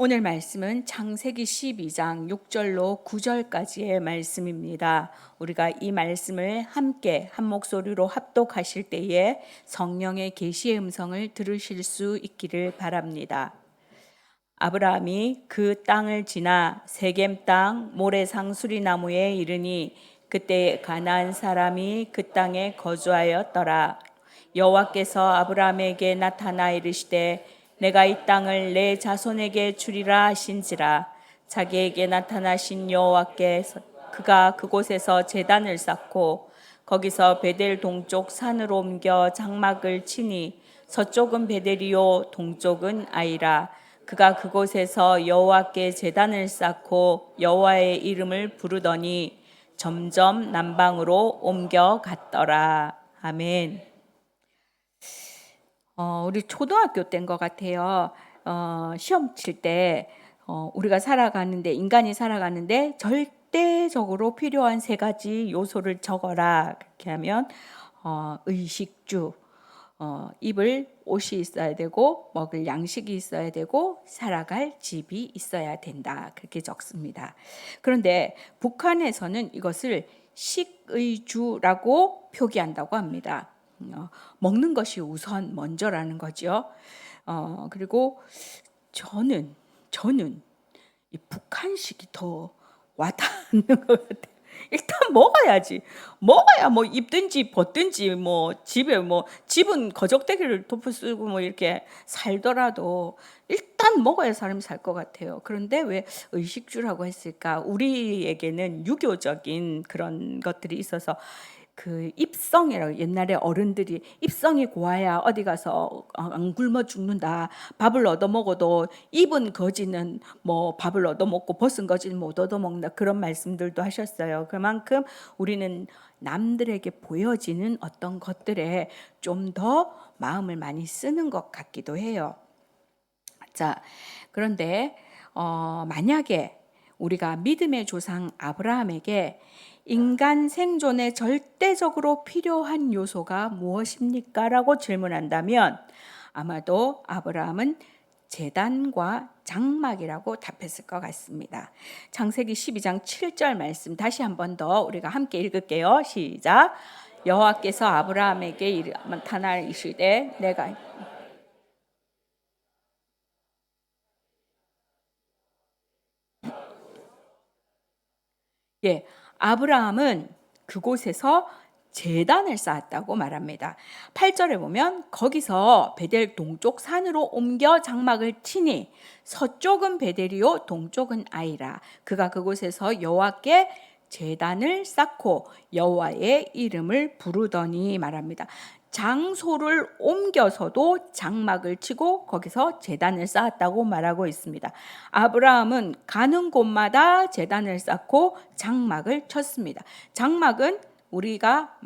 오늘 말씀은 창세기 12장 6절로 9절까지의 말씀입니다. 우리가 이 말씀을 함께 한 목소리로 합독하실 때에 성령의 계시의 음성을 들으실 수 있기를 바랍니다. 아브라함이 그 땅을 지나 세겜 땅 모레상 수리나무에 이르니 그때 가나안 사람이 그 땅에 거주하였더라. 여호와께서 아브라함에게 나타나 이르시되 내가 이 땅을 내 자손에게 주리라 하신지라. 자기에게 나타나신 여호와께서 그가 그곳에서 제단을 쌓고 거기서 베델 동쪽 산으로 옮겨 장막을 치니 서쪽은 베델이요 동쪽은 아이라. 그가 그곳에서 여호와께 제단을 쌓고 여호와의 이름을 부르더니 점점 남방으로 옮겨갔더라. 아멘. 우리 초등학교 때인 것 같아요. 시험 칠 때 우리가 살아가는데 인간이 살아가는데 절대적으로 필요한 세 가지 요소를 적어라. 그렇게 하면 의식주, 입을 옷이 있어야 되고 먹을 양식이 있어야 되고 살아갈 집이 있어야 된다. 그렇게 적습니다. 그런데 북한에서는 이것을 식의주라고 표기한다고 합니다. 먹는 것이 우선 먼저라는 거죠. 그리고 저는 이 북한식이 더 와닿는 것 같아요. 일단 먹어야지. 먹어야 뭐 입든지 벗든지 뭐 집에 뭐 집은 거적대기를 덮어 쓰고 뭐 이렇게 살더라도 일단 먹어야 사람이 살 것 같아요. 그런데 왜 의식주라고 했을까? 우리에게는 유교적인 그런 것들이 있어서 그 입성이라고 옛날에 어른들이 입성이 고와야 어디 가서 안 굶어 죽는다. 밥을 얻어 먹어도 입은 거지는 뭐 밥을 얻어 먹고 벗은 거지는 못 얻어 먹는다. 그런 말씀들도 하셨어요. 그만큼 우리는 남들에게 보여지는 어떤 것들에 좀 더 마음을 많이 쓰는 것 같기도 해요. 자, 그런데 만약에 우리가 믿음의 조상 아브라함에게 인간 생존에 절대적으로 필요한 요소가 무엇입니까? 라고 질문한다면 아마도 아브라함은 제단과 장막이라고 답했을 것 같습니다. 창세기 12장 7절 말씀 다시 한 번 더 우리가 함께 읽을게요. 시작. 여호와께서 아브라함에게 나타나 이르시되 내가 아브라함은 그곳에서 제단을 쌓았다고 말합니다. 8절에 보면 거기서 베델 동쪽 산으로 옮겨 장막을 치니 서쪽은 베델이요 동쪽은 아이라. 그가 그곳에서 여호와께 제단을 쌓고 여호와의 이름을 부르더니 말합니다. 장소를 옮겨서도 장막을 치고 거기서 제단을 쌓았다고 말하고 있습니다. 아브라함은 가는 곳마다 제단을 쌓고 장막을 쳤습니다. 장막은 우리가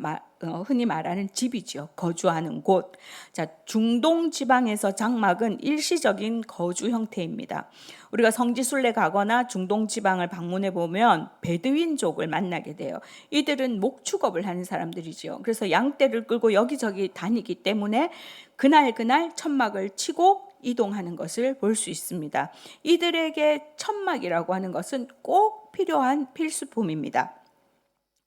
흔히 말하는 집이죠. 거주하는 곳. 자, 중동 지방에서 장막은 일시적인 거주 형태입니다. 우리가 성지순례 가거나 중동 지방을 방문해 보면 베드윈족을 만나게 돼요. 이들은 목축업을 하는 사람들이죠. 그래서 양떼를 끌고 여기저기 다니기 때문에 그날 천막을 치고 이동하는 것을 볼 수 있습니다. 이들에게 천막이라고 하는 것은 꼭 필요한 필수품입니다.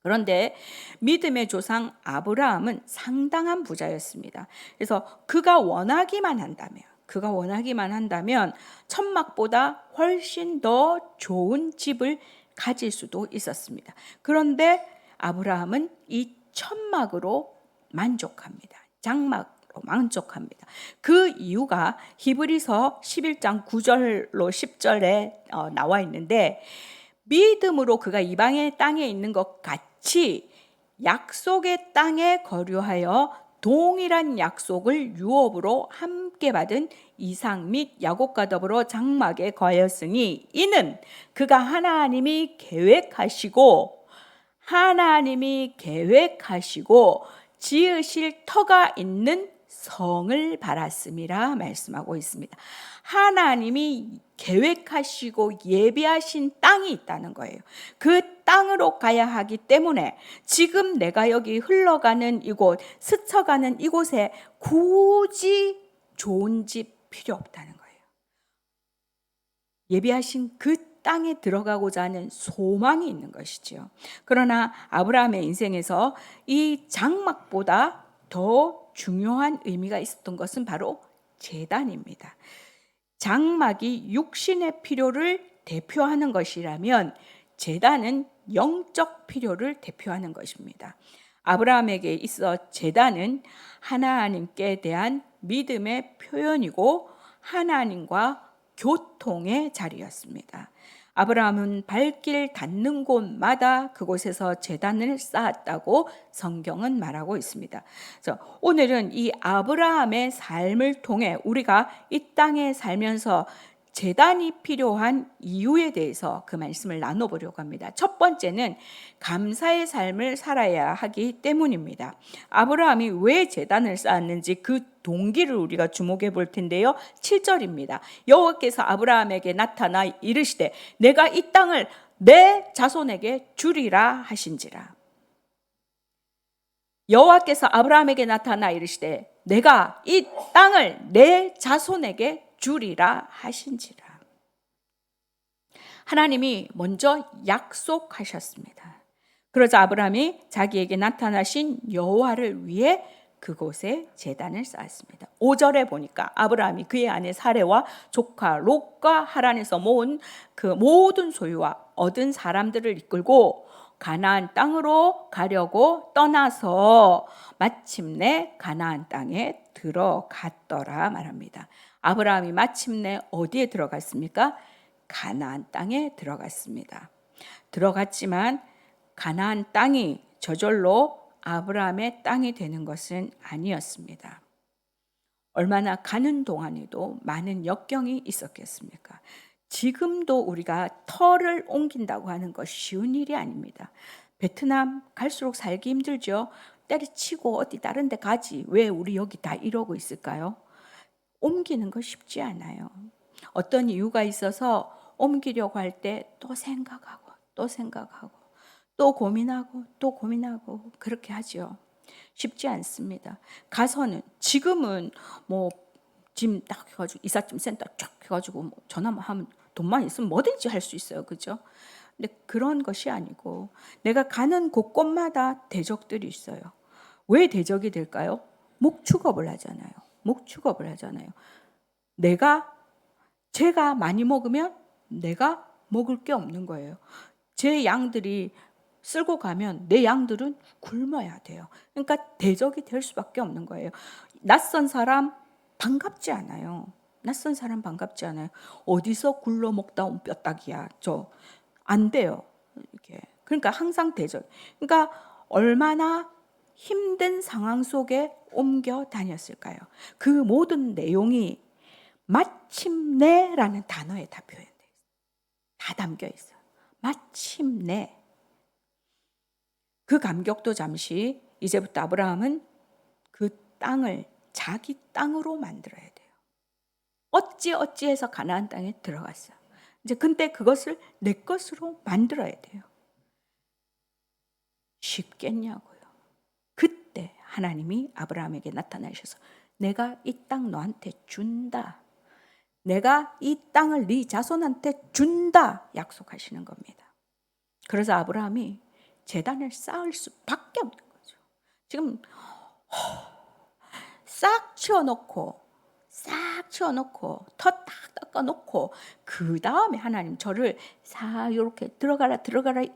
그런데 믿음의 조상 아브라함은 상당한 부자였습니다. 그래서 그가 원하기만 한다면 천막보다 훨씬 더 좋은 집을 가질 수도 있었습니다. 그런데 아브라함은 이 천막으로 만족합니다. 장막으로 만족합니다. 그 이유가 히브리서 11장 9절로 10절에 나와 있는데 믿음으로 그가 이방의 땅에 있는 것 같이 약속의 땅에 거류하여 동일한 약속을 유업으로 함께 받은 이삭 및 야곱과 더불어 장막에 거하였으니 이는 그가 하나님이 계획하시고 지으실 터가 있는 성을 바랐음이라 말씀하고 있습니다. 하나님이 계획하시고 예비하신 땅이 있다는 거예요. 그 땅으로 가야 하기 때문에 지금 내가 여기 흘러가는 이곳, 스쳐가는 이곳에 굳이 좋은 집 필요 없다는 거예요. 예비하신 그 땅에 들어가고자 하는 소망이 있는 것이지요. 그러나 아브라함의 인생에서 이 장막보다 더 중요한 의미가 있었던 것은 바로 제단입니다. 장막이 육신의 필요를 대표하는 것이라면 제단은 영적 필요를 대표하는 것입니다. 아브라함에게 있어 제단은 하나님께 대한 믿음의 표현이고 하나님과 교통의 자리였습니다. 아브라함은 발길 닿는 곳마다 그곳에서 제단을 쌓았다고 성경은 말하고 있습니다. 그래서 오늘은 이 아브라함의 삶을 통해 우리가 이 땅에 살면서 제단이 필요한 이유에 대해서 그 말씀을 나눠보려고 합니다. 첫 번째는 감사의 삶을 살아야 하기 때문입니다. 아브라함이 왜 제단을 쌓았는지 그 동기를 우리가 주목해 볼 텐데요. 7절입니다. 여호와께서 아브라함에게 나타나 이르시되 내가 이 땅을 내 자손에게 주리라 하신지라. 여호와께서 아브라함에게 나타나 이르시되 내가 이 땅을 내 자손에게 주리라 하신지라. 하나님이 먼저 약속하셨습니다. 그러자 아브라함이 자기에게 나타나신 여호와를 위해 그곳에 제단을 쌓았습니다. 5절에 보니까 아브라함이 그의 아내 사레와 조카 롯과 하란에서 모은 그 모든 소유와 얻은 사람들을 이끌고 가나안 땅으로 가려고 떠나서 마침내 가나안 땅에 들어갔더라 말합니다. 아브라함이 마침내 어디에 들어갔습니까? 가나안 땅에 들어갔습니다. 들어갔지만 가나안 땅이 저절로 아브라함의 땅이 되는 것은 아니었습니다. 얼마나 가는 동안에도 많은 역경이 있었겠습니까? 지금도 우리가 터를 옮긴다고 하는 것 쉬운 일이 아닙니다. 베트남 갈수록 살기 힘들죠. 때려치고 어디 다른 데 가지. 왜 우리 여기 다 이러고 있을까요? 옮기는 거 쉽지 않아요. 어떤 이유가 있어서 옮기려고 할 때 또 생각하고 또 고민하고 그렇게 하죠. 쉽지 않습니다. 가서는 지금은 뭐 짐 딱 해가지고 이삿짐 센터 쫙 해가지고 뭐 전화만 하면 돈만 있으면 뭐든지 할 수 있어요. 그죠? 근데 그런 것이 아니고 내가 가는 곳곳마다 대적들이 있어요. 왜 대적이 될까요? 목축업을 하잖아요. 제가 많이 먹으면 내가 먹을 게 없는 거예요. 제 양들이 쓸고 가면 내 양들은 굶어야 돼요. 그러니까 대적이 될 수밖에 없는 거예요. 낯선 사람 반갑지 않아요. 어디서 굴러 먹다 온 뼈다귀야. 저 안 돼요. 이렇게. 그러니까 항상 대적. 그러니까 얼마나 힘든 상황 속에 옮겨 다녔을까요? 그 모든 내용이 마침내라는 단어에 다 표현돼 있어요. 다 담겨 있어요. 마침내. 그 감격도 잠시 이제부터 아브라함은 그 땅을 자기 땅으로 만들어야 돼요. 어찌해서 가나안 땅에 들어갔어요. 이제 근데 그것을 내 것으로 만들어야 돼요. 쉽겠냐고요. 그때 하나님이 아브라함에게 나타나셔서 내가 이 땅 너한테 준다. 내가 이 땅을 네 자손한테 준다 약속하시는 겁니다. 그래서 아브라함이 제단을 쌓을 수밖에 없는 거죠. 지금 싹 치워놓고 터 딱 닦아놓고 그 다음에 하나님 저를 사 이렇게 들어가라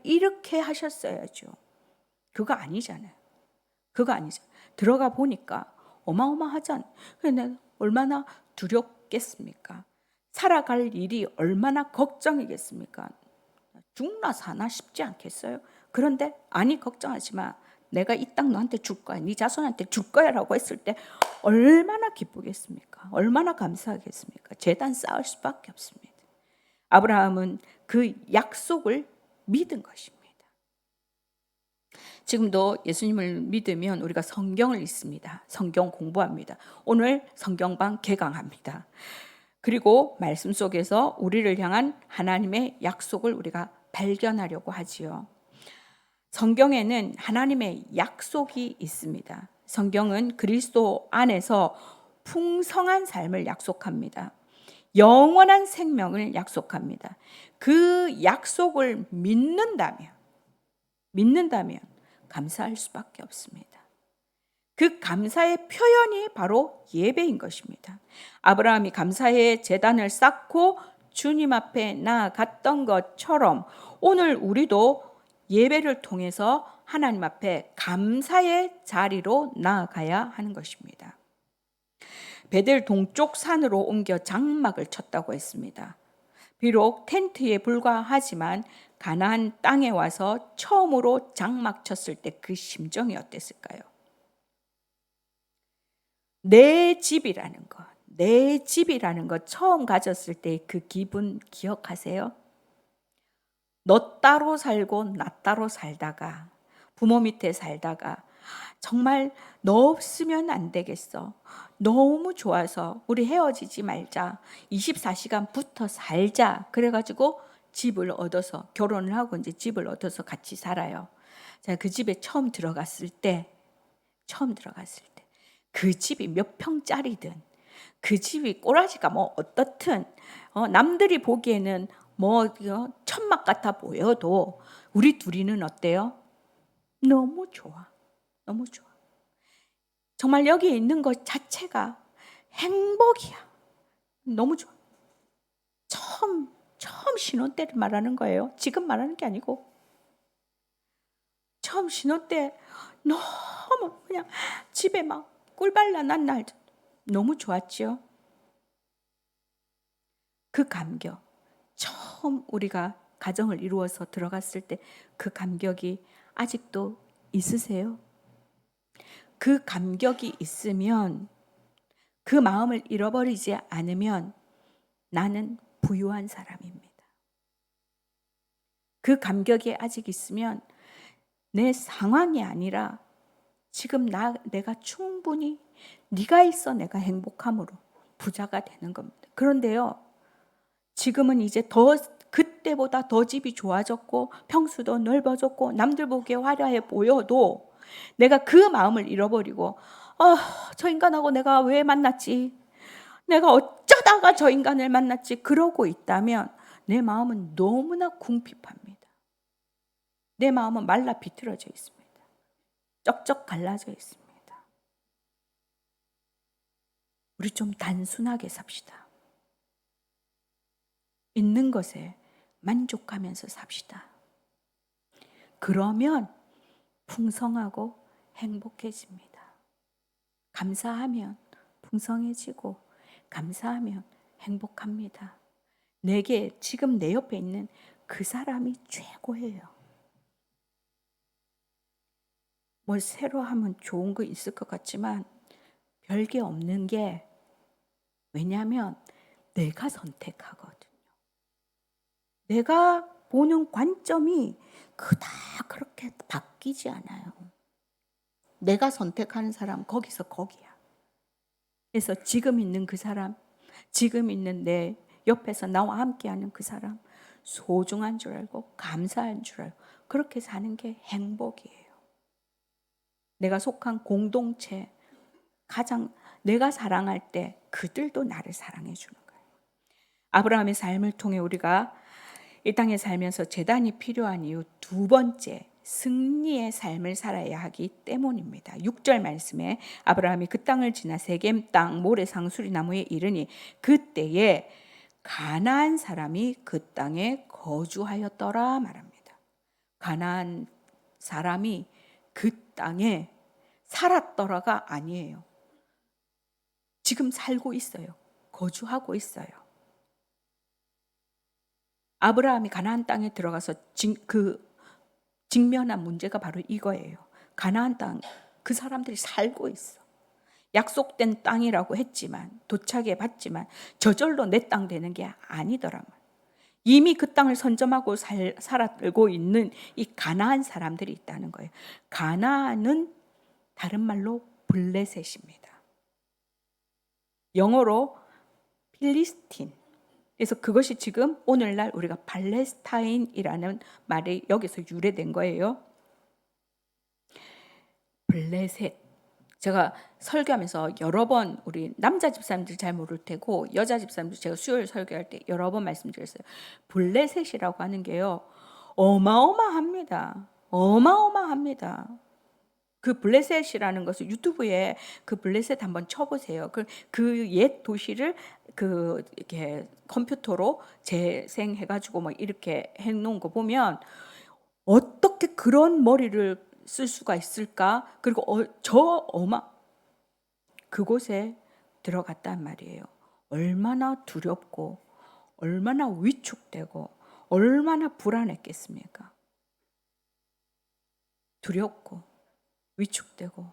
이렇게 하셨어야죠. 그거 아니잖아요. 들어가 보니까 어마어마하잖아요. 근데 얼마나 두렵겠습니까? 살아갈 일이 얼마나 걱정이겠습니까? 죽나 사나 싶지 않겠어요? 그런데 아니 걱정하지 마. 내가 이 땅 너한테 줄 거야. 네 자손한테 줄 거야 라고 했을 때 얼마나 기쁘겠습니까? 얼마나 감사하겠습니까? 제단 쌓을 수밖에 없습니다. 아브라함은 그 약속을 믿은 것입니다. 지금도 예수님을 믿으면 우리가 성경을 읽습니다. 성경 공부합니다. 오늘 성경방 개강합니다. 그리고 말씀 속에서 우리를 향한 하나님의 약속을 우리가 발견하려고 하지요. 성경에는 하나님의 약속이 있습니다. 성경은 그리스도 안에서 풍성한 삶을 약속합니다. 영원한 생명을 약속합니다. 그 약속을 믿는다면 감사할 수밖에 없습니다. 그 감사의 표현이 바로 예배인 것입니다. 아브라함이 감사의 제단을 쌓고 주님 앞에 나아갔던 것처럼 오늘 우리도 예배를 통해서 하나님 앞에 감사의 자리로 나아가야 하는 것입니다. 베델 동쪽 산으로 옮겨 장막을 쳤다고 했습니다. 비록 텐트에 불과하지만 가나안 땅에 와서 처음으로 장막 쳤을 때 그 심정이 어땠을까요? 내 집이라는 것 처음 가졌을 때 그 기분 기억하세요? 너 따로 살고 나 따로 살다가 부모 밑에 살다가 정말 너 없으면 안 되겠어. 너무 좋아서 우리 헤어지지 말자. 24시간 붙어 살자. 그래가지고 집을 얻어서 결혼을 하고 이제 집을 얻어서 같이 살아요. 제가 그 집에 처음 들어갔을 때 그 집이 몇 평짜리든 그 집이 꼬라지가 뭐 어떻든 남들이 보기에는 뭐 천막 같아 보여도 우리 둘이는 어때요? 너무 좋아. 너무 좋아. 정말 여기 있는 것 자체가 행복이야. 너무 좋아. 처음 신혼 때를 말하는 거예요. 지금 말하는 게 아니고. 처음 신혼 때 너무 그냥 집에 막 꿀발라 난 날 너무 좋았죠. 그 감격. 처음 우리가 가정을 이루어서 들어갔을 때 그 감격이 아직도 있으세요? 그 감격이 있으면 그 마음을 잃어버리지 않으면 나는 부유한 사람입니다. 그 감격이 아직 있으면 내 상황이 아니라 지금 내가 충분히 네가 있어 내가 행복함으로 부자가 되는 겁니다. 그런데요, 지금은 이제 그때보다 더 집이 좋아졌고 평수도 넓어졌고 남들 보기에 화려해 보여도 내가 그 마음을 잃어버리고 저 인간하고 내가 왜 만났지? 내가 어쩌다가 저 인간을 만났지? 그러고 있다면 내 마음은 너무나 궁핍합니다. 내 마음은 말라 비틀어져 있습니다. 쩍쩍 갈라져 있습니다. 우리 좀 단순하게 삽시다. 있는 것에 만족하면서 삽시다. 그러면 풍성하고 행복해집니다. 감사하면 풍성해지고 감사하면 행복합니다. 내게 지금 내 옆에 있는 그 사람이 최고예요. 뭘 새로 하면 좋은 거 있을 것 같지만 별게 없는 게 왜냐하면 내가 선택하거든요. 내가 보는 관점이 그닥 그렇게 바뀌지 않아요. 내가 선택하는 사람 거기서 거기야. 그래서 지금 있는 그 사람, 지금 있는 내 옆에서 나와 함께하는 그 사람 소중한 줄 알고 감사한 줄 알고 그렇게 사는 게 행복이에요. 내가 속한 공동체 가장 내가 사랑할 때 그들도 나를 사랑해 주는 거예요. 아브라함의 삶을 통해 우리가 이 땅에 살면서 제단이 필요한 이유 두 번째, 승리의 삶을 살아야 하기 때문입니다. 6절 말씀에 아브라함이 그 땅을 지나 세겜 땅 모레상 수리나무에 이르니 그때에 가나안 사람이 그 땅에 거주하였더라 말합니다. 가나안 사람이 그 땅에 살았더라가 아니에요. 지금 살고 있어요. 거주하고 있어요. 아브라함이 가나안 땅에 들어가서 직면한 문제가 바로 이거예요. 가나안 땅, 그 사람들이 살고 있어. 약속된 땅이라고 했지만 도착해 봤지만 저절로 내 땅 되는 게 아니더라고요. 이미 그 땅을 선점하고 살고 있는 이 가나안 사람들이 있다는 거예요. 가나안은 다른 말로 블레셋입니다. 영어로 필리스틴. 그래서 그것이 지금 오늘날 우리가 팔레스타인이라는 말이 여기서 유래된 거예요. 블레셋, 제가 설교하면서 여러 번, 우리 남자 집사님들 잘 모를 테고 여자 집사님들 제가 수요일 설교할 때 여러 번 말씀드렸어요. 블레셋이라고 하는 게요, 어마어마합니다. 어마어마합니다. 그 블레셋이라는 것을 유튜브에 그 블레셋 한번 쳐보세요. 그 옛 도시를 이렇게 컴퓨터로 재생해가지고 뭐 이렇게 해놓은 거 보면 어떻게 그런 머리를 쓸 수가 있을까? 그리고 그곳에 들어갔단 말이에요. 얼마나 두렵고 얼마나 위축되고 얼마나 불안했겠습니까? 두렵고 위축되고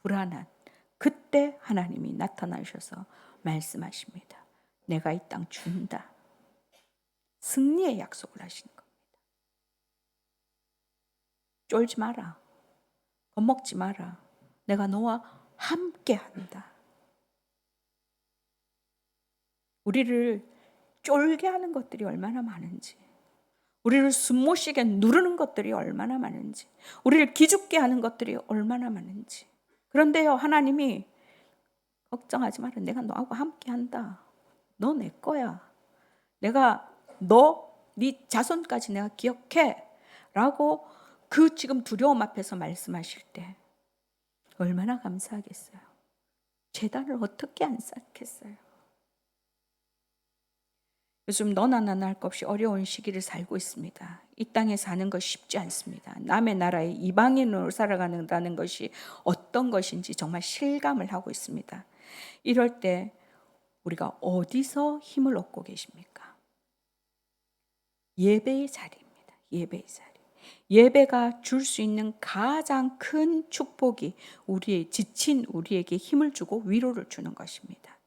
불안한 그때 하나님이 나타나셔서 말씀하십니다. 내가 이 땅 준다. 승리의 약속을 하신 겁니다. 쫄지 마라. 겁먹지 마라. 내가 너와 함께 한다. 우리를 쫄게 하는 것들이 얼마나 많은지, 우리를 숨못 쉬게 누르는 것들이 얼마나 많은지, 우리를 기죽게 하는 것들이 얼마나 많은지. 그런데요, 하나님이 걱정하지 마라. 내가 너하고 함께 한다. 너 내 거야. 내가 네 자손까지 내가 기억해. 라고 그 지금 두려움 앞에서 말씀하실 때 얼마나 감사하겠어요. 제단을 어떻게 안 쌓겠어요. 요즘 너나 나나 할 것 없이 어려운 시기를 살고 있습니다. 이 땅에 사는 것이 쉽지 않습니다. 남의 나라에 이방인으로 살아가는다는 것이 어떤 것인지 정말 실감을 하고 있습니다. 이럴 때 우리가 어디서 힘을 얻고 계십니까? 예배의 자리입니다. 예배의 자리. 예배가 줄 수 있는 가장 큰 축복이 지친 우리에게 힘을 주고 위로를 주는 것입니다.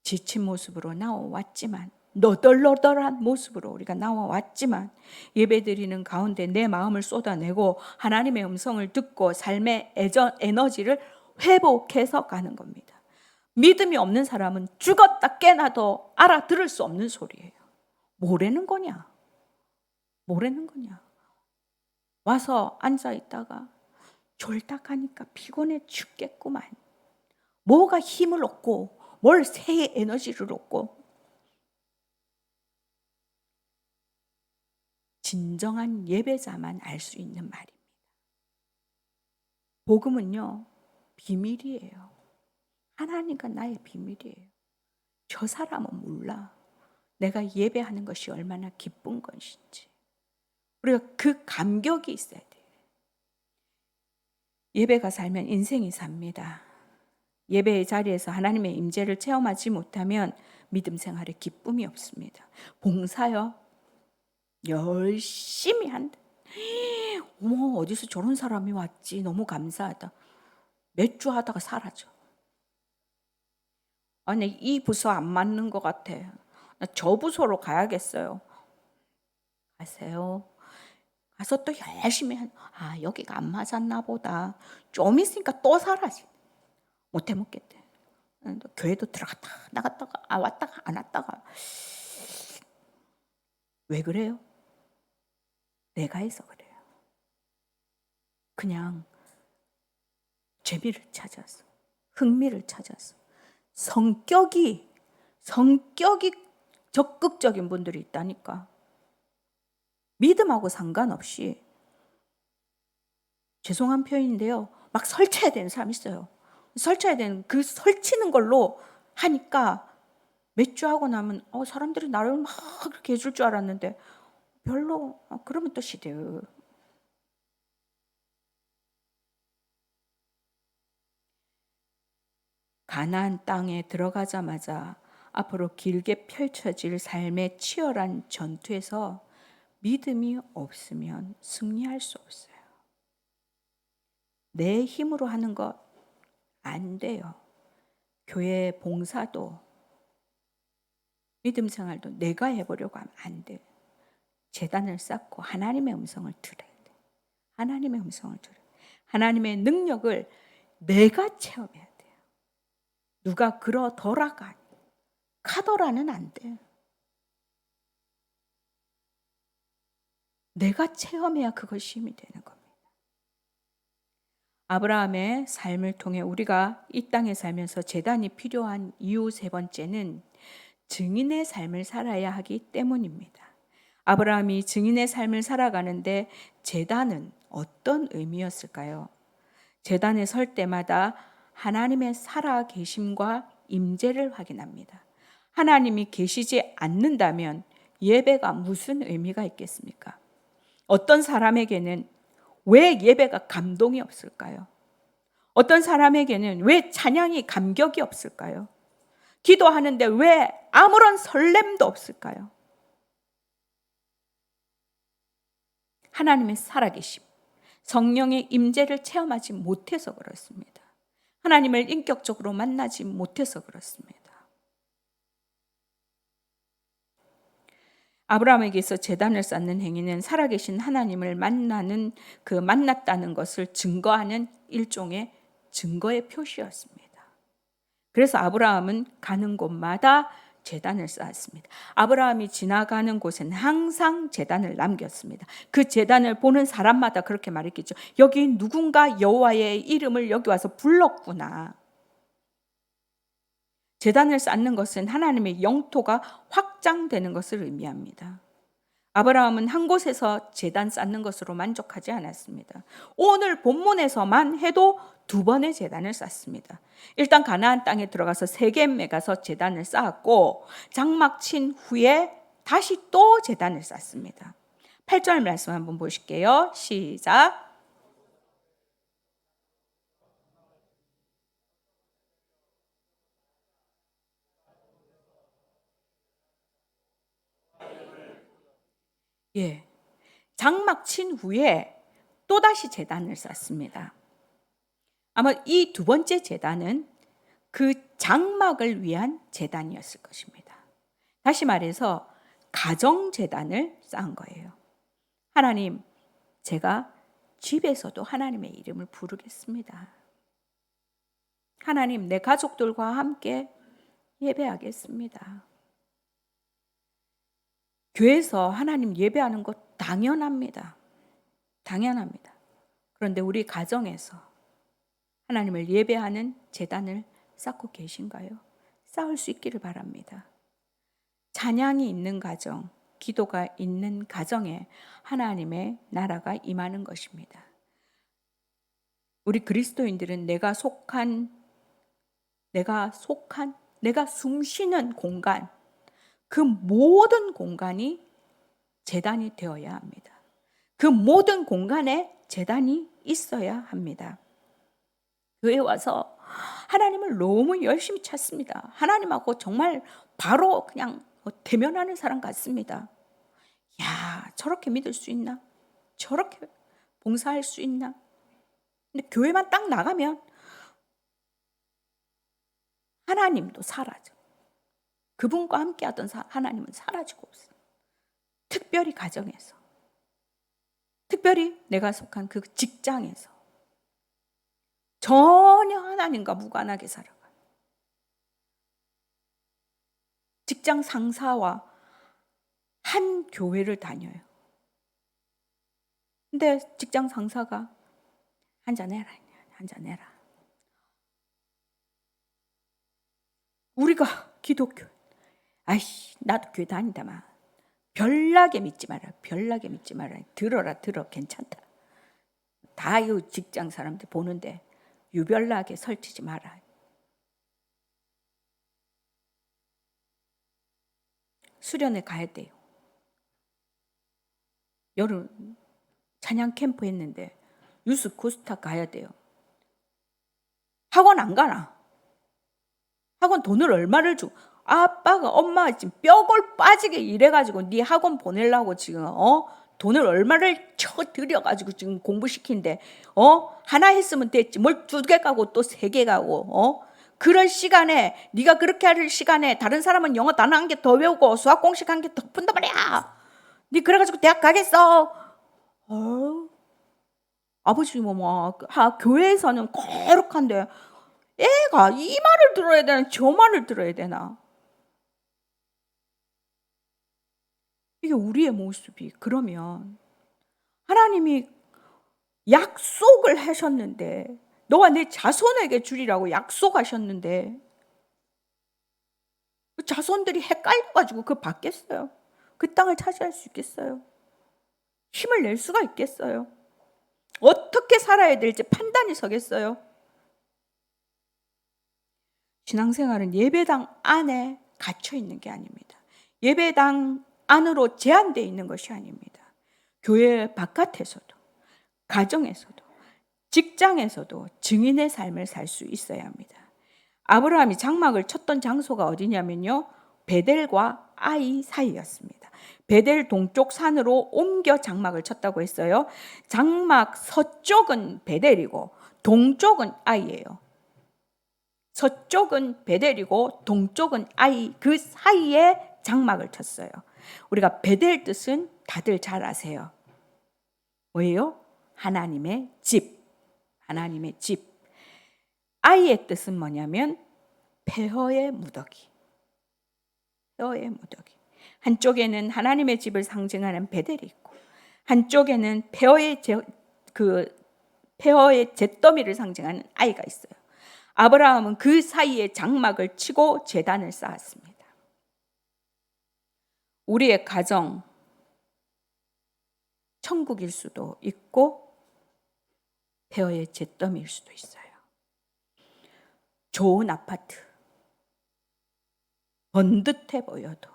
지친 모습으로 나와왔지만, 너덜너덜한 모습으로 우리가 나와왔지만, 예배드리는 가운데 내 마음을 쏟아내고 하나님의 음성을 듣고 삶의 에너지를 회복해서 가는 겁니다. 믿음이 없는 사람은 죽었다 깨나도 알아들을 수 없는 소리예요. 뭐라는 거냐? 뭐라는 거냐? 와서 앉아 있다가 졸딱하니까 피곤해 죽겠구만. 뭐가 힘을 얻고 뭘 새 에너지를 얻고. 진정한 예배자만 알 수 있는 말입니다. 복음은요, 비밀이에요. 하나님과 나의 비밀이에요. 저 사람은 몰라. 내가 예배하는 것이 얼마나 기쁜 것인지. 우리가 그 감격이 있어야 돼요. 예배가 살면 인생이 삽니다. 예배의 자리에서 하나님의 임재를 체험하지 못하면 믿음 생활에 기쁨이 없습니다. 봉사요, 열심히 한다. 어머, 어디서 저런 사람이 왔지? 너무 감사하다. 몇 주 하다가 사라져. 아니, 이 부서 안 맞는 것 같아. 나 저 부서로 가야겠어요. 가세요. 가서 또 열심히 여기가 안 맞았나 보다. 좀 있으니까 또 사라지. 못 해먹겠대. 교회도 들어갔다 나갔다가 왔다가 안 왔다가. 왜 그래요? 내가 해서 그래요. 그냥 재미를 찾았어. 흥미를 찾았어. 성격이 적극적인 분들이 있다니까. 믿음하고 상관없이, 죄송한 표현인데요, 막 설쳐야 되는 사람이 있어요. 설쳐야 되는 그 설치는 걸로 하니까 몇 주 하고 나면 사람들이 나를 막 그렇게 해줄 줄 알았는데 별로. 그러면 또 시대요. 가나안 땅에 들어가자마자 앞으로 길게 펼쳐질 삶의 치열한 전투에서 믿음이 없으면 승리할 수 없어요. 내 힘으로 하는 것 안 돼요. 교회 봉사도 믿음 생활도 내가 해보려고 하면 안 돼요. 제단을 쌓고 하나님의 음성을 들어야 돼. 하나님의 음성을 들어야 돼. 하나님의 능력을 내가 체험해야 돼요. 누가 그러더라가 카더라는 안 돼. 내가 체험해야 그것이 힘이 되는 겁니다. 아브라함의 삶을 통해 우리가 이 땅에 살면서 제단이 필요한 이유 세 번째는 증인의 삶을 살아야 하기 때문입니다. 아브라함이 증인의 삶을 살아가는데 제단은 어떤 의미였을까요? 제단에 설 때마다 하나님의 살아 계심과 임재를 확인합니다. 하나님이 계시지 않는다면 예배가 무슨 의미가 있겠습니까? 어떤 사람에게는 왜 예배가 감동이 없을까요? 어떤 사람에게는 왜 찬양이 감격이 없을까요? 기도하는데 왜 아무런 설렘도 없을까요? 하나님의 살아계심, 성령의 임재를 체험하지 못해서 그렇습니다. 하나님을 인격적으로 만나지 못해서 그렇습니다. 아브라함에게서 제단을 쌓는 행위는 살아계신 하나님을 만났다는 것을 증거하는 일종의 증거의 표시였습니다. 그래서 아브라함은 가는 곳마다 제단을 쌓았습니다. 아브라함이 지나가는 곳에는 항상 제단을 남겼습니다. 그 제단을 보는 사람마다 그렇게 말했겠죠. 여기 누군가 여호와의 이름을 여기 와서 불렀구나. 제단을 쌓는 것은 하나님의 영토가 확장되는 것을 의미합니다. 아브라함은 한 곳에서 제단 쌓는 것으로 만족하지 않았습니다. 오늘 본문에서만 해도 2번의 제단을 쌓습니다. 일단 가나안 땅에 들어가서 세겜에 가서 제단을 쌓았고 장막 친 후에 다시 또 제단을 쌓습니다. 8절 말씀 한번 보실게요. 시작. 예. 장막 친 후에 또다시 제단을 쌓습니다. 아마 이 2번째 제단은 그 장막을 위한 제단이었을 것입니다. 다시 말해서 가정 제단을 쌓은 거예요. 하나님, 제가 집에서도 하나님의 이름을 부르겠습니다. 하나님, 내 가족들과 함께 예배하겠습니다. 교회에서 하나님 예배하는 것 당연합니다. 당연합니다. 그런데 우리 가정에서 하나님을 예배하는 제단을 쌓고 계신가요? 쌓을 수 있기를 바랍니다. 찬양이 있는 가정, 기도가 있는 가정에 하나님의 나라가 임하는 것입니다. 우리 그리스도인들은 내가 숨쉬는 공간, 그 모든 공간이 제단이 되어야 합니다. 그 모든 공간에 제단이 있어야 합니다. 교회 와서 하나님을 너무 열심히 찾습니다. 하나님하고 정말 바로 그냥 대면하는 사람 같습니다. 야, 저렇게 믿을 수 있나? 저렇게 봉사할 수 있나? 근데 교회만 딱 나가면 하나님도 사라져. 그분과 함께 하던 하나님은 사라지고 없어요. 특별히 가정에서, 특별히 내가 속한 그 직장에서 전혀 하나님과 무관하게 살아가요. 직장 상사와 한 교회를 다녀요. 근데 직장 상사가 한잔해라. 우리가 기독교, 아이씨, 나도 교회 다닌다만 별나게 믿지 마라. 들어, 괜찮다. 다 이 직장 사람들 보는데 유별나게 설치지 마라. 수련회 가야 돼요. 여름 찬양 캠프 했는데 유스 코스타 가야 돼요. 학원 안 가나? 학원 돈을 얼마를 주고 아빠가 엄마가 지금 뼈골 빠지게 일해가지고 네 학원 보내려고 지금 돈을 얼마를 쳐들여가지고 지금 공부시킨데 하나 했으면 됐지 뭘 2개 가고 또 3개 가고 그럴 시간에 네가 그렇게 할 시간에 다른 사람은 영어 단어 1개 더 배우고 수학 공식 1개 더 푼단 말이야. 네 그래가지고 대학 가겠어? 아버지 교회에서는 거룩한데 애가 이 말을 들어야 되나 저 말을 들어야 되나? 이게 우리의 모습이 그러면 하나님이 약속을 하셨는데, 너와 내 자손에게 주리라고 약속하셨는데 그 자손들이 헷갈려가지고 그 받겠어요? 그 땅을 차지할 수 있겠어요? 힘을 낼 수가 있겠어요? 어떻게 살아야 될지 판단이 서겠어요? 신앙생활은 예배당 안에 갇혀 있는 게 아닙니다. 예배당 안으로 제한되어 있는 것이 아닙니다. 교회 바깥에서도, 가정에서도, 직장에서도 증인의 삶을 살 수 있어야 합니다. 아브라함이 장막을 쳤던 장소가 어디냐면요, 베델과 아이 사이였습니다. 베델 동쪽 산으로 옮겨 장막을 쳤다고 했어요. 장막 서쪽은 베델이고 동쪽은 아이예요. 서쪽은 베델이고 동쪽은 아이, 그 사이에 장막을 쳤어요. 우리가 베델 뜻은 다들 잘 아세요. 뭐예요? 하나님의 집. 하나님의 집. 아이의 뜻은 뭐냐면 폐허의 무더기. 폐허의 무더기. 한쪽에는 하나님의 집을 상징하는 베델이 있고, 한쪽에는 폐허의 잿더미를 상징하는 아이가 있어요. 아브라함은 그 사이에 장막을 치고 제단을 쌓았습니다. 우리의 가정, 천국일 수도 있고 폐허의 잿더미일 수도 있어요. 좋은 아파트, 번듯해 보여도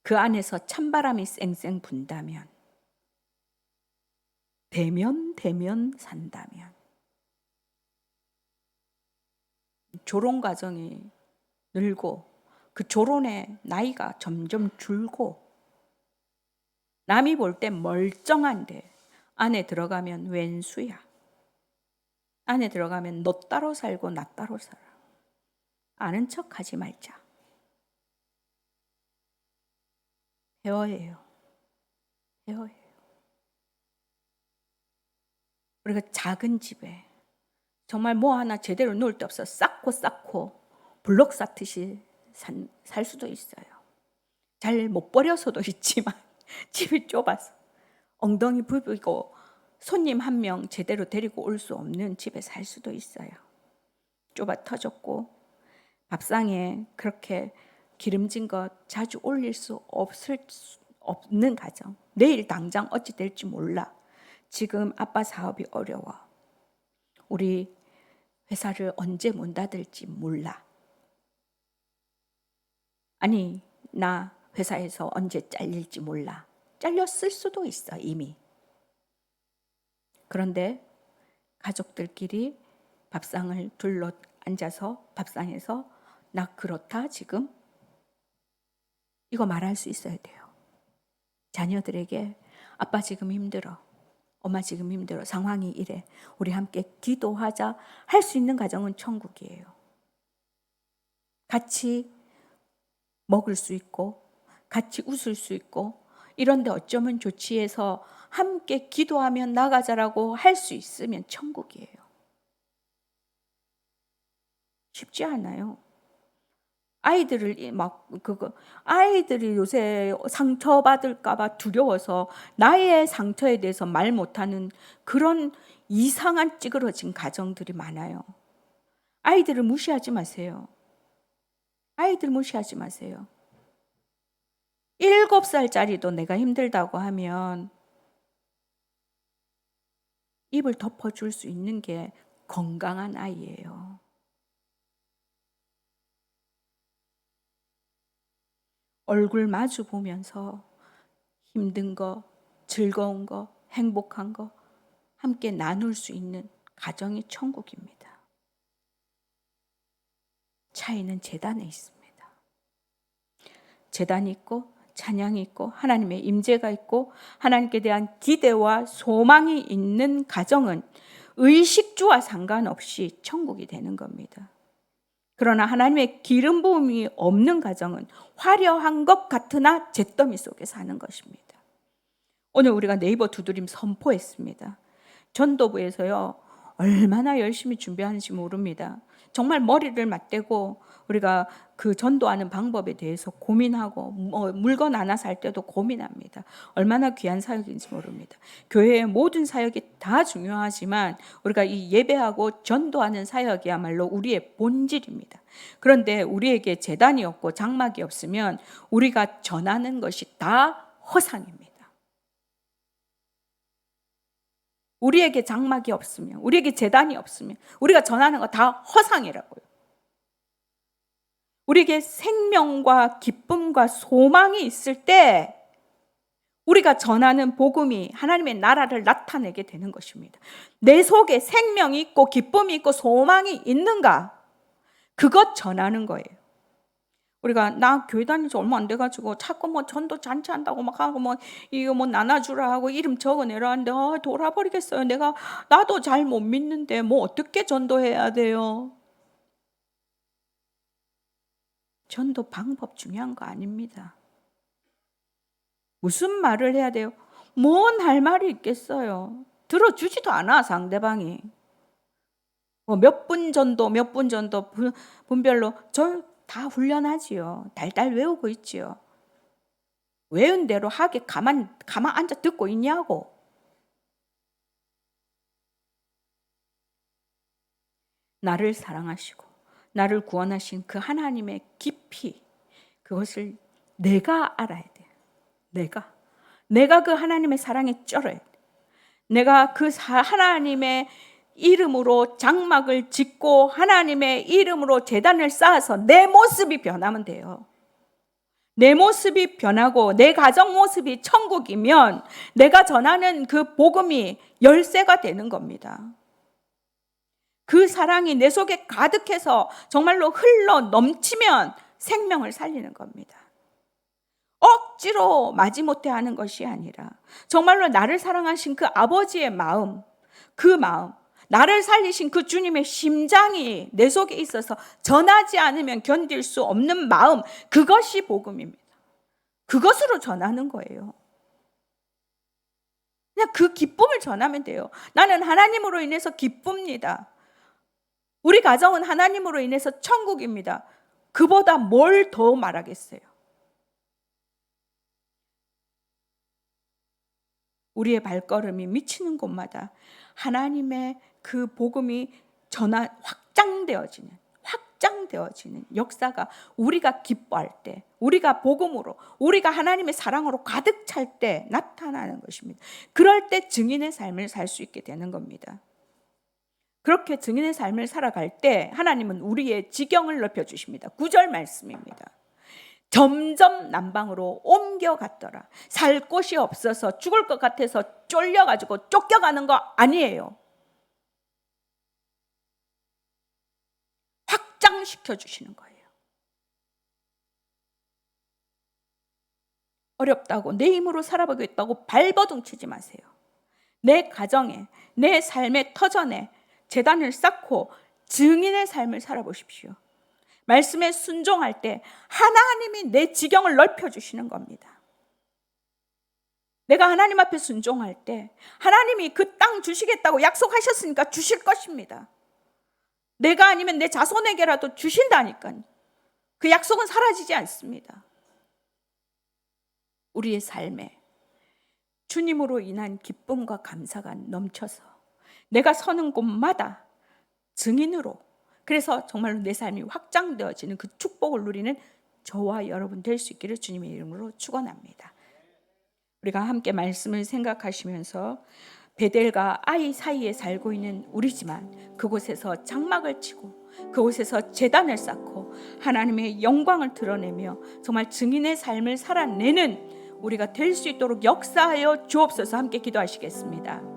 그 안에서 찬바람이 쌩쌩 분다면, 대면 산다면, 조론 과정이 늘고 그 조론의 나이가 점점 줄고 남이 볼 때 멀쩡한데 안에 들어가면 웬 수야. 안에 들어가면 너 따로 살고 나 따로 살아. 아는 척 하지 말자. 폐허예요. 폐허예요. 우리가 작은 집에 정말 뭐 하나 제대로 놓을 데 없어 쌓고 블록 쌓듯이 살 수도 있어요. 잘 못 버려서도 있지만 집이 좁아서 엉덩이 부비고 손님 한 명 제대로 데리고 올 수 없는 집에 살 수도 있어요. 좁아 터졌고 밥상에 그렇게 기름진 것 자주 올릴 수 없는 가정. 내일 당장 어찌 될지 몰라. 지금 아빠 사업이 어려워. 우리 회사를 언제 문 닫을지 몰라. 아니, 나 회사에서 언제 잘릴지 몰라. 잘렸을 수도 있어, 이미. 그런데 가족들끼리 밥상을 둘러 앉아서 밥상에서 나 그렇다 지금? 이거 말할 수 있어야 돼요. 자녀들에게 아빠 지금 힘들어. 엄마 지금 힘들어. 상황이 이래. 우리 함께 기도하자. 할 수 있는 가정은 천국이에요. 같이 먹을 수 있고 같이 웃을 수 있고 이런데 어쩌면 좋지 해서 함께 기도하면 나가자라고 할 수 있으면 천국이에요. 쉽지 않아요. 아이들이 요새 상처받을까봐 두려워서 나의 상처에 대해서 말 못하는 그런 이상한 찌그러진 가정들이 많아요. 아이들을 무시하지 마세요. 아이들 무시하지 마세요. 7살짜리도 내가 힘들다고 하면 입을 덮어줄 수 있는 게 건강한 아이예요. 얼굴 마주 보면서 힘든 거, 즐거운 거, 행복한 거 함께 나눌 수 있는 가정이 천국입니다. 차이는 제단에 있습니다. 제단이 있고 찬양이 있고 하나님의 임재가 있고 하나님께 대한 기대와 소망이 있는 가정은 의식주와 상관없이 천국이 되는 겁니다. 그러나 하나님의 기름 부음이 없는 가정은 화려한 것 같으나 잿더미 속에 사는 것입니다. 오늘 우리가 네이버 두드림 선포했습니다. 전도부에서요 얼마나 열심히 준비하는지 모릅니다. 정말 머리를 맞대고 우리가 그 전도하는 방법에 대해서 고민하고 물건 하나 살 때도 고민합니다. 얼마나 귀한 사역인지 모릅니다. 교회의 모든 사역이 다 중요하지만 우리가 이 예배하고 전도하는 사역이야말로 우리의 본질입니다. 그런데 우리에게 제단이 없고 장막이 없으면 우리가 전하는 것이 다 허상입니다. 우리에게 장막이 없으면, 우리에게 제단이 없으면 우리가 전하는 거 다 허상이라고요. 우리에게 생명과 기쁨과 소망이 있을 때 우리가 전하는 복음이 하나님의 나라를 나타내게 되는 것입니다. 내 속에 생명이 있고 기쁨이 있고 소망이 있는가? 그것 전하는 거예요. 우리가 나 교회 다닌 지 얼마 안 돼가지고 자꾸 뭐 전도 잔치 한다고 막 하고 뭐 이거 뭐 나눠주라 하고 이름 적어내라 하는데 돌아버리겠어요. 나도 잘 못 믿는데 뭐 어떻게 전도해야 돼요? 전도 방법 중요한 거 아닙니다. 무슨 말을 해야 돼요? 뭔 할 말이 있겠어요? 들어주지도 않아 상대방이. 뭐 몇 분 전도 분별로 저 다 훈련하지요. 달달 외우고 있지요. 외운 대로 하게 가만 앉아 듣고 있냐고. 나를 사랑하시고 나를 구원하신 그 하나님의 깊이, 그것을 내가 알아야 돼요. 내가 그 하나님의 사랑에 쩔어야 돼. 내가 그 하나님의 이름으로 장막을 짓고 하나님의 이름으로 제단을 쌓아서 내 모습이 변하면 돼요. 내 모습이 변하고 내 가정 모습이 천국이면 내가 전하는 그 복음이 열쇠가 되는 겁니다. 그 사랑이 내 속에 가득해서 정말로 흘러 넘치면 생명을 살리는 겁니다. 억지로 마지못해 하는 것이 아니라 정말로 나를 사랑하신 그 아버지의 마음, 그 마음, 나를 살리신 그 주님의 심장이 내 속에 있어서 전하지 않으면 견딜 수 없는 마음, 그것이 복음입니다. 그것으로 전하는 거예요. 그냥 그 기쁨을 전하면 돼요. 나는 하나님으로 인해서 기쁩니다. 우리 가정은 하나님으로 인해서 천국입니다. 그보다 뭘 더 말하겠어요? 우리의 발걸음이 미치는 곳마다 하나님의 그 복음이 확장되어지는 역사가 우리가 기뻐할 때, 우리가 복음으로, 우리가 하나님의 사랑으로 가득 찰 때 나타나는 것입니다. 그럴 때 증인의 삶을 살 수 있게 되는 겁니다. 그렇게 증인의 삶을 살아갈 때 하나님은 우리의 지경을 넓혀주십니다. 9절 말씀입니다. 점점 남방으로 옮겨갔더라. 살 곳이 없어서 죽을 것 같아서 쫄려가지고 쫓겨가는 거 아니에요. 확장시켜 주시는 거예요. 어렵다고 내 힘으로 살아보겠다고 발버둥 치지 마세요. 내 가정에, 내 삶의 터전에 제단을 쌓고 증인의 삶을 살아보십시오. 말씀에 순종할 때 하나님이 내 지경을 넓혀주시는 겁니다. 내가 하나님 앞에 순종할 때 하나님이 그 땅 주시겠다고 약속하셨으니까 주실 것입니다. 내가 아니면 내 자손에게라도 주신다니까요. 그 약속은 사라지지 않습니다. 우리의 삶에 주님으로 인한 기쁨과 감사가 넘쳐서 내가 서는 곳마다 증인으로, 그래서 정말로 내 삶이 확장되어지는 그 축복을 누리는 저와 여러분 될 수 있기를 주님의 이름으로 축원합니다. 우리가 함께 말씀을 생각하시면서 베델과 아이 사이에 살고 있는 우리지만 그곳에서 장막을 치고 그곳에서 제단을 쌓고 하나님의 영광을 드러내며 정말 증인의 삶을 살아내는 우리가 될 수 있도록 역사하여 주옵소서. 함께 기도하시겠습니다.